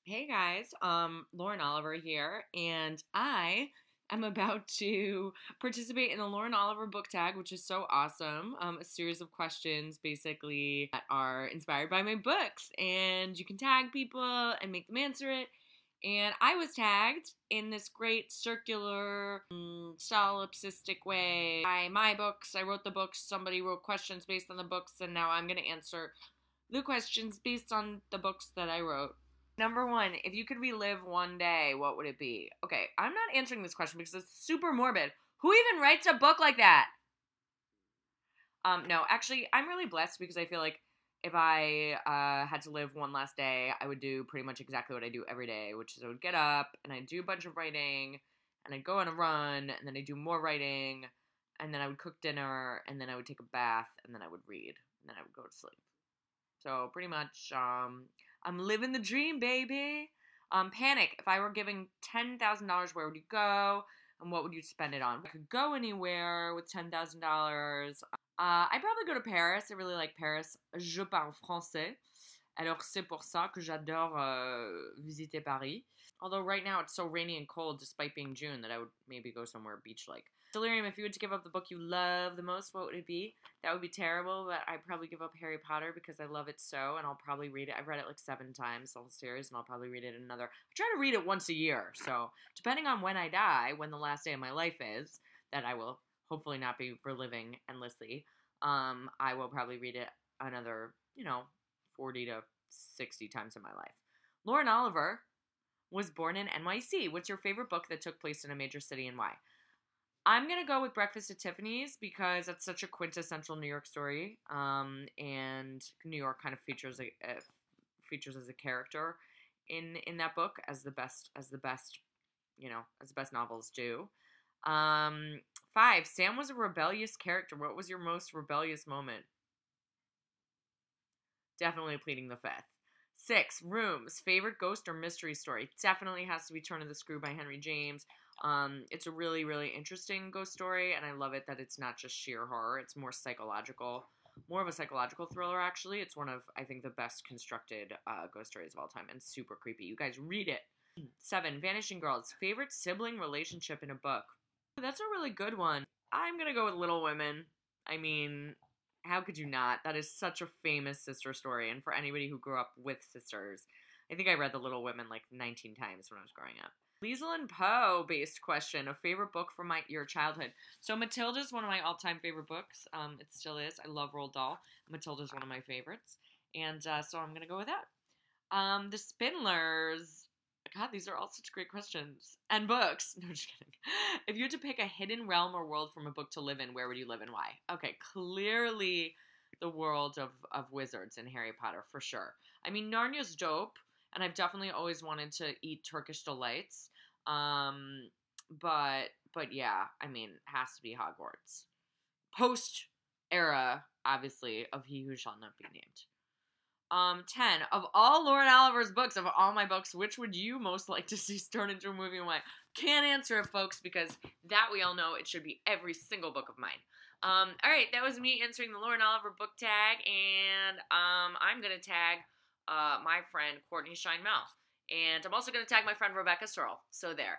Hey guys, Lauren Oliver here, and I am about to participate in the Lauren Oliver book tag, which is so awesome. A series of questions basically that are inspired by my books, and you can tag people and make them answer it. And I was tagged in this great circular, solipsistic way by my books. I wrote the books, somebody wrote questions based on the books, and now I'm going to answer the questions based on the books that I wrote. Number one, if you could relive one day, what would it be? Okay, I'm not answering this question because it's super morbid. Who even writes a book like that? No, actually, I'm really blessed because I feel like if I had to live one last day, I would do pretty much exactly what I do every day, which is I would get up and I'd do a bunch of writing, and I'd go on a run, and then I'd do more writing, and then I would cook dinner, and then I would take a bath, and then I would read, and then I would go to sleep. So pretty much, I'm living the dream, baby. Panic. If I were giving $10,000, where would you go? And what would you spend it on? I could go anywhere with $10,000. I'd probably go to Paris. I really like Paris. Je parle français. Alors c'est pour ça que j'adore visiter Paris. Although right now it's so rainy and cold despite being June that I would maybe go somewhere beach-like. Delirium, if you were to give up the book you love the most, what would it be? That would be terrible, but I'd probably give up Harry Potter because I love it so, and I'll probably read it. I've read it like 7 times, the whole series, and I'll probably read it another. I try to read it once a year, so depending on when I die, when the last day of my life is, that I will hopefully not be reliving endlessly, I will probably read it another, 40 to 60 times in my life. Lauren Oliver was born in NYC. What's your favorite book that took place in a major city and why? I'm going to go with Breakfast at Tiffany's because it's such a quintessential New York story, and New York kind of features as a character in that book as the best novels do. 5, Sam was a rebellious character. What was your most rebellious moment? Definitely pleading the fifth. 6, Rooms, favorite ghost or mystery story? Definitely has to be Turn of the Screw by Henry James. It's a really, really interesting ghost story, and I love it that it's not just sheer horror. It's more of a psychological thriller, actually. It's one of, I think, the best constructed ghost stories of all time, and super creepy. You guys read it. 7, Vanishing Girls, favorite sibling relationship in a book? That's a really good one. I'm going to go with Little Women. I mean, how could you not? That is such a famous sister story, and for anybody who grew up with sisters, I think I read The Little Women like 19 times when I was growing up. Liesl Po based question, a favorite book from your childhood. So Matilda is one of my all-time favorite books. It still is. I love Roald Dahl. Matilda is one of my favorites, and so I'm gonna go with that. The Spindlers. God, these are all such great questions and books. No, just kidding. If you had to pick a hidden realm or world from a book to live in, where would you live and why? Okay, clearly the world of wizards in Harry Potter for sure. I mean, Narnia's dope. And I've definitely always wanted to eat Turkish delights. But yeah, I mean, it has to be Hogwarts. Post era, obviously, of He Who Shall Not Be Named. 10, of all Lauren Oliver's books, of all my books, which would you most like to see turned into a movie and why? Can't answer it, folks, because that we all know it should be every single book of mine. Alright, that was me answering the Lauren Oliver book tag, and I'm going to tag my friend Courtney Shine Mel. And I'm also going to tag my friend Rebecca Searle. So there.